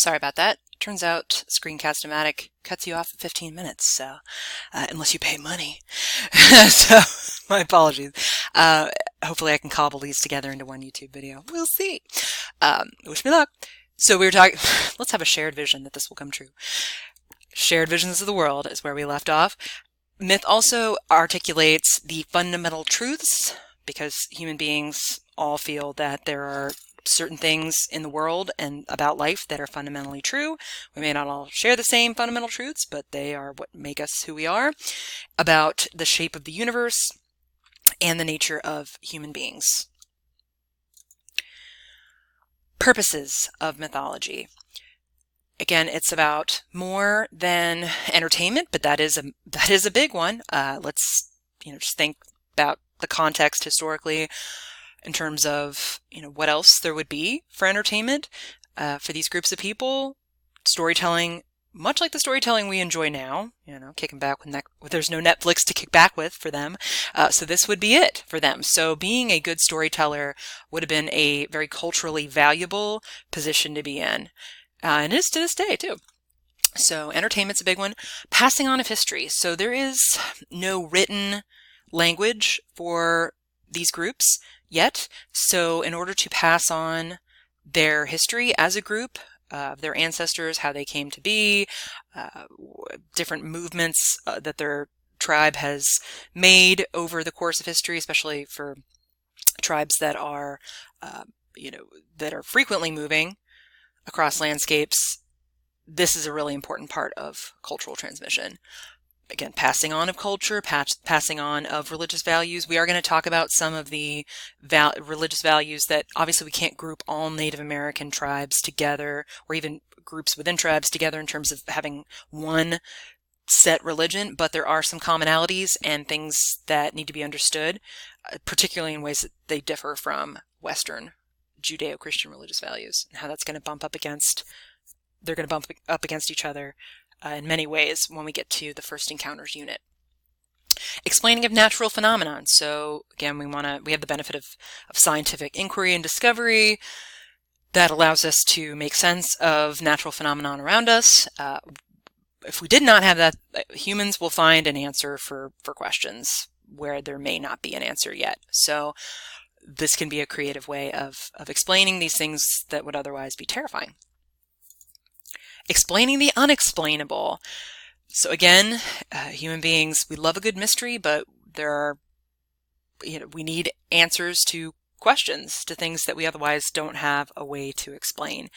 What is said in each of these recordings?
sorry about that. Turns out Screencast-O-Matic cuts you off at 15 minutes, so unless you pay money. So my apologies. Hopefully I can cobble these together into one YouTube video. We'll see. Wish me luck. So we were talking, let's have a shared vision that this will come true. Shared visions of the world is where we left off. Myth also articulates the fundamental truths, because human beings all feel that there are certain things in the world and about life that are fundamentally true. We may not all share the same fundamental truths, but they are what make us who we are, about the shape of the universe and the nature of human beings. Purposes of mythology. Again, it's about more than entertainment, but that is a big one. Let's just think about the context historically in terms of what else there would be for entertainment for these groups of people. Storytelling, much like the storytelling we enjoy now, kicking back when there's no Netflix to kick back with for them. So this would be it for them. So being a good storyteller would have been a very culturally valuable position to be in. And it is to this day, too. So entertainment's a big one. Passing on of history. So there is no written language for these groups yet. So in order to pass on their history as a group, their ancestors, how they came to be, different movements that their tribe has made over the course of history, especially for tribes that are, that are frequently moving across landscapes, this is a really important part of cultural transmission. Again, passing on of culture, passing on of religious values. We are going to talk about some of the religious values that obviously we can't group all Native American tribes together, or even groups within tribes together in terms of having one set religion, but there are some commonalities and things that need to be understood, particularly in ways that they differ from Western Judeo-Christian religious values, and how that's going to bump up against each other in many ways when we get to the First Encounters unit. Explaining of natural phenomenon. So again, we have the benefit of scientific inquiry and discovery that allows us to make sense of natural phenomenon around us. If we did not have that, humans will find an answer for questions where there may not be an answer yet. So this can be a creative way of explaining these things that would otherwise be terrifying. Explaining the unexplainable. So again, human beings, we love a good mystery, but we need answers to questions, to things that we otherwise don't have a way to explain.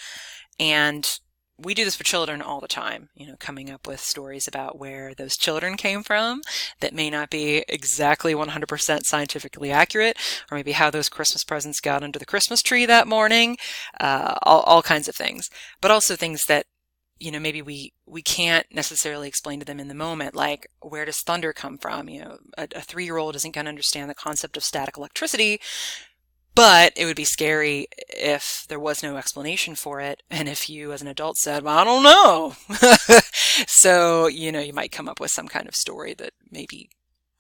And we do this with children all the time, coming up with stories about where those children came from that may not be exactly 100% scientifically accurate, or maybe how those Christmas presents got under the Christmas tree that morning, all kinds of things. But also things that, maybe we can't necessarily explain to them in the moment, like where does thunder come from? A 3-year-old isn't going to understand the concept of static electricity, but it would be scary if there was no explanation for it, and if you as an adult said, well, I don't know. So, you might come up with some kind of story that maybe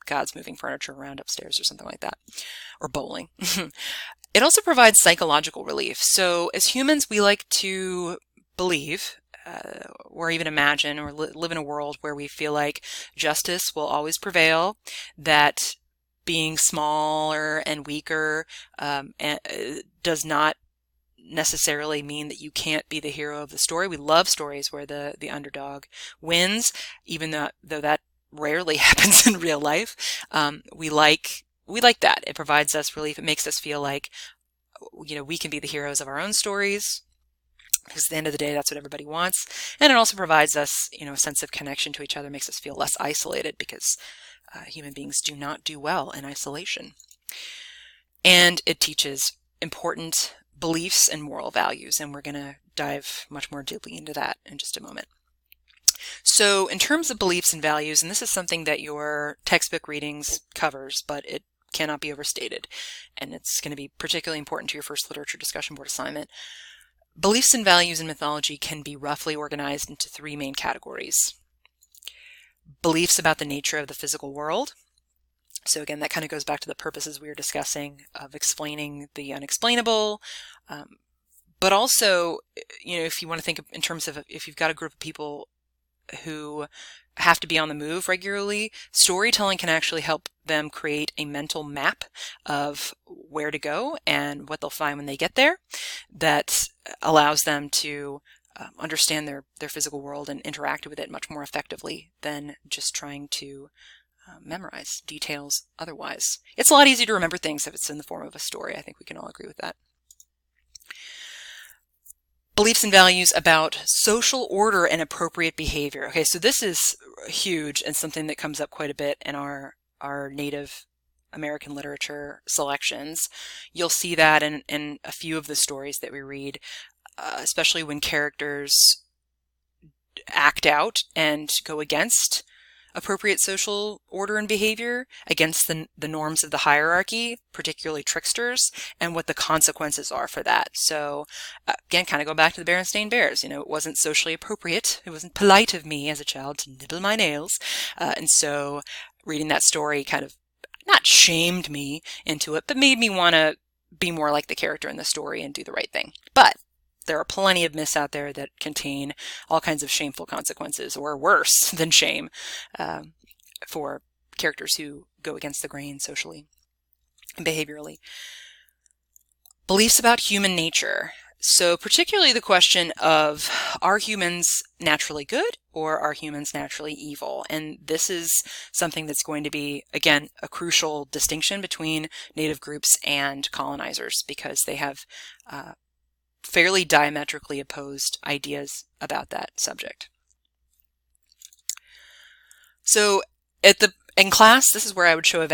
God's moving furniture around upstairs or something like that, or bowling. It also provides psychological relief. So as humans, we like to believe, or even imagine, or live in a world where we feel like justice will always prevail, that being smaller and weaker does not necessarily mean that you can't be the hero of the story. We love stories where the underdog wins, even though that rarely happens in real life. We like that. It provides us relief. It makes us feel like we can be the heroes of our own stories, because at the end of the day, that's what everybody wants. And it also provides us, a sense of connection to each other, makes us feel less isolated, because human beings do not do well in isolation. And it teaches important beliefs and moral values, and we're going to dive much more deeply into that in just a moment. So in terms of beliefs and values, and this is something that your textbook readings covers, but it cannot be overstated, and it's going to be particularly important to your first literature discussion board assignment. Beliefs and values in mythology can be roughly organized into 3 main categories. Beliefs about the nature of the physical world. So again, that kind of goes back to the purposes we were discussing of explaining the unexplainable, But also, if you want to think in terms of if you've got a group of people who have to be on the move regularly, storytelling can actually help them create a mental map of where to go and what they'll find when they get there that allows them to understand their physical world and interact with it much more effectively than just trying to memorize details otherwise. It's a lot easier to remember things if it's in the form of a story. I think we can all agree with that. Beliefs and values about social order and appropriate behavior. Okay, so this is huge and something that comes up quite a bit in our Native American literature selections. You'll see that in a few of the stories that we read, especially when characters act out and go against appropriate social order and behavior, against the norms of the hierarchy, particularly tricksters, and what the consequences are for that. So again, kind of go back to the Berenstain Bears. It wasn't socially appropriate. It wasn't polite of me as a child to nibble my nails. And so reading that story kind of not shamed me into it, but made me want to be more like the character in the story and do the right thing. But there are plenty of myths out there that contain all kinds of shameful consequences, or worse than shame, for characters who go against the grain socially and behaviorally. Beliefs about human nature. So particularly the question of, are humans naturally good or are humans naturally evil? And this is something that's going to be, again, a crucial distinction between Native groups and colonizers, because they have fairly diametrically opposed ideas about that subject. So in class, this is where I would show a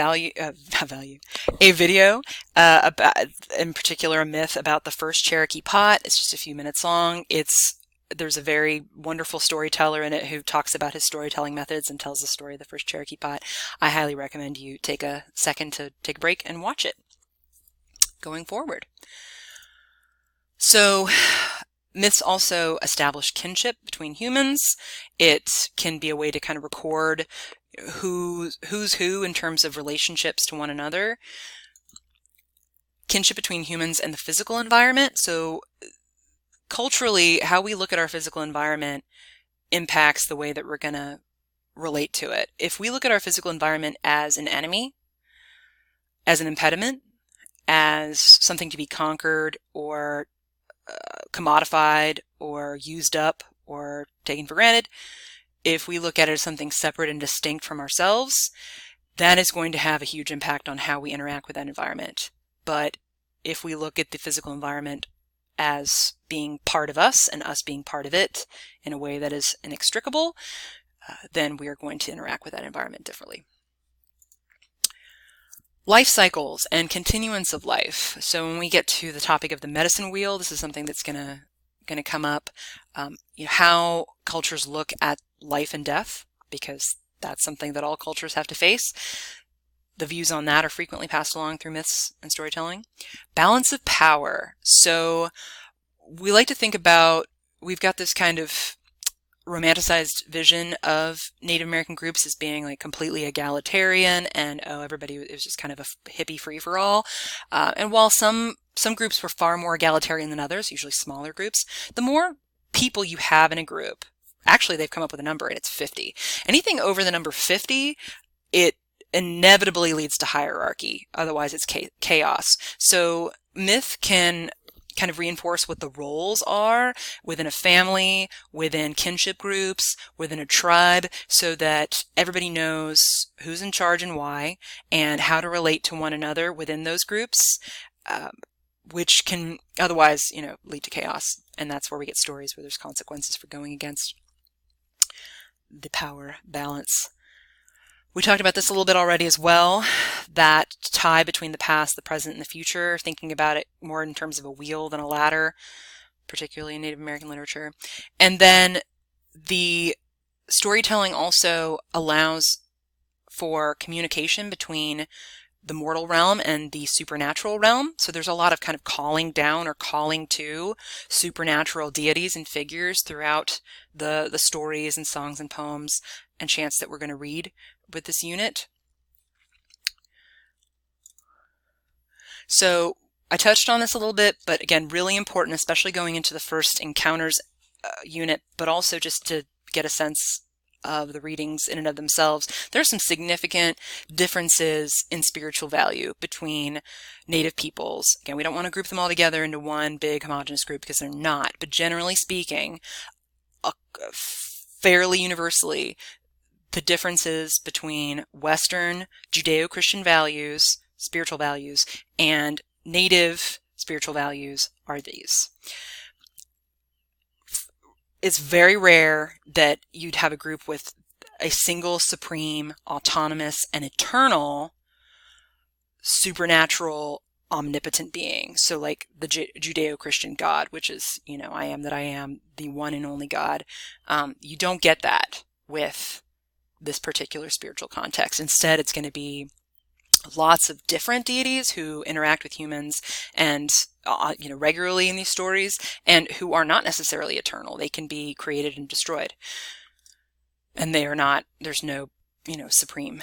video about, in particular, a myth about the first Cherokee pot. It's just a few minutes long. There's a very wonderful storyteller in it who talks about his storytelling methods and tells the story of the first Cherokee pot. I highly recommend you take a second to take a break and watch it going forward. So myths also establish kinship between humans. It can be a way to kind of record who's who in terms of relationships to one another. Kinship between humans and the physical environment. So culturally, how we look at our physical environment impacts the way that we're going to relate to it. If we look at our physical environment as an enemy, as an impediment, as something to be conquered or commodified or used up or taken for granted, if we look at it as something separate and distinct from ourselves, that is going to have a huge impact on how we interact with that environment. But if we look at the physical environment as being part of us and us being part of it in a way that is inextricable, then we are going to interact with that environment differently. Life cycles and continuance of life. So when we get to the topic of the medicine wheel, this is something that's going to come up. How cultures look at life and death, because that's something that all cultures have to face. The views on that are frequently passed along through myths and storytelling. Balance of power. So we like to think about, we've got this kind of romanticized vision of Native American groups as being like completely egalitarian and everybody, it was just kind of a hippie free-for-all. And while some groups were far more egalitarian than others, usually smaller groups, the more people you have in a group, actually they've come up with a number and it's 50. Anything over the number 50, it inevitably leads to hierarchy. Otherwise it's chaos. So myth can kind of reinforce what the roles are within a family, within kinship groups, within a tribe, so that everybody knows who's in charge and why, and how to relate to one another within those groups, which can otherwise, lead to chaos. And that's where we get stories where there's consequences for going against the power balance. We talked about this a little bit already as well, that tie between the past, the present, and the future, thinking about it more in terms of a wheel than a ladder, particularly in Native American literature. And then the storytelling also allows for communication between the mortal realm and the supernatural realm. So there's a lot of kind of calling down or calling to supernatural deities and figures throughout the stories and songs and poems and chants that we're going to read with this unit. So I touched on this a little bit, but again, really important, especially going into the first encounters unit, but also just to get a sense of the readings in and of themselves. There's some significant differences in spiritual value between Native peoples. Again, we don't want to group them all together into one big homogenous group because they're not, but generally speaking, fairly universally, the differences between Western Judeo-Christian values, spiritual values, and Native spiritual values are these. It's very rare that you'd have a group with a single supreme, autonomous, and eternal supernatural omnipotent being. So like the Judeo-Christian God, which is, you know, I am that I am, the one and only God. You don't get that with this particular spiritual context. Instead, it's going to be lots of different deities who interact with humans and you know, regularly in these stories, and who are not necessarily eternal. They can be created and destroyed, and they are not, there's no, you know, supreme.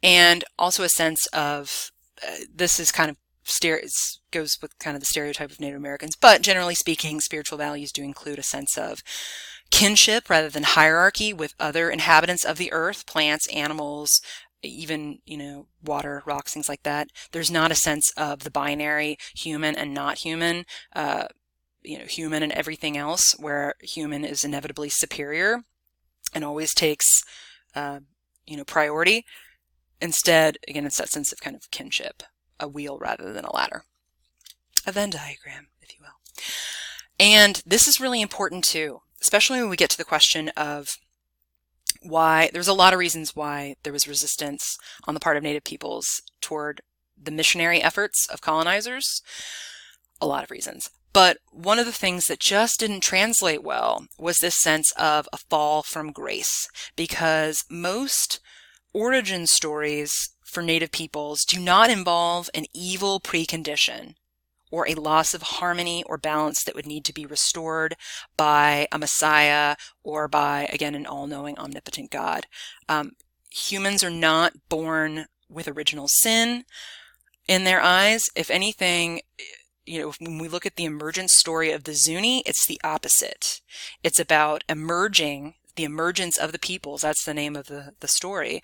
And also a sense of this is kind of goes with kind of the stereotype of Native Americans, but generally speaking, spiritual values do include a sense of kinship rather than hierarchy with other inhabitants of the earth, plants, animals, even, you know, water, rocks, things like that. There's not a sense of the binary human and not human, you know, human and everything else, where human is inevitably superior and always takes, you know, priority. Instead, again, it's that sense of kind of kinship, a wheel rather than a ladder, a Venn diagram, if you will. And this is really important too, especially when we get to the question of why there's a lot of reasons why there was resistance on the part of Native peoples toward the missionary efforts of colonizers. A lot of reasons. But one of the things that just didn't translate well was this sense of a fall from grace, because most origin stories for Native peoples do not involve an evil precondition or a loss of harmony or balance that would need to be restored by a Messiah or by, again, an all-knowing, omnipotent God. Humans are not born with original sin in their eyes. If anything, you know, when we look at the emergence story of the Zuni, it's the opposite. It's about emerging, the emergence of the peoples, that's the name of the story,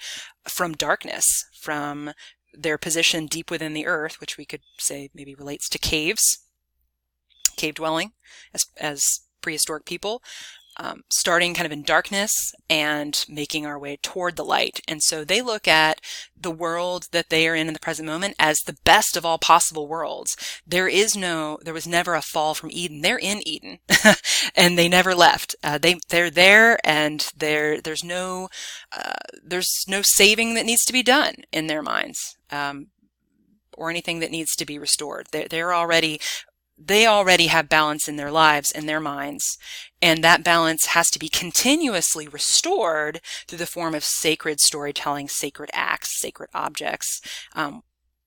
from darkness, from their position deep within the earth, which we could say maybe relates to caves, cave dwelling as prehistoric people, starting kind of in darkness and making our way toward the light. And so they look at the world that they are in the present moment as the best of all possible worlds. There was never a fall from Eden. They're in Eden and they never left. They're there, and there's no saving that needs to be done in their minds, or anything that needs to be restored. They already have balance in their lives, in their minds, and that balance has to be continuously restored through the form of sacred storytelling, sacred acts, sacred objects,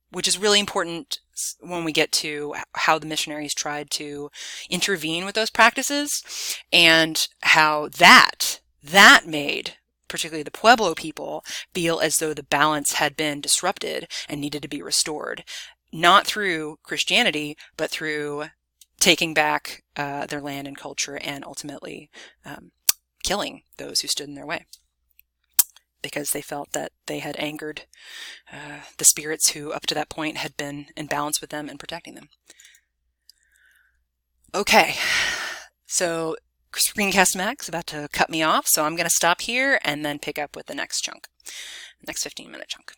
which is really important when we get to how the missionaries tried to intervene with those practices, and how that made particularly the Pueblo people feel as though the balance had been disrupted and needed to be restored. Not through Christianity, but through taking back their land and culture, and ultimately killing those who stood in their way, because they felt that they had angered the spirits who up to that point had been in balance with them and protecting them. Okay, so Screencast Max is about to cut me off, so I'm going to stop here and then pick up with the next chunk, the next 15-minute chunk.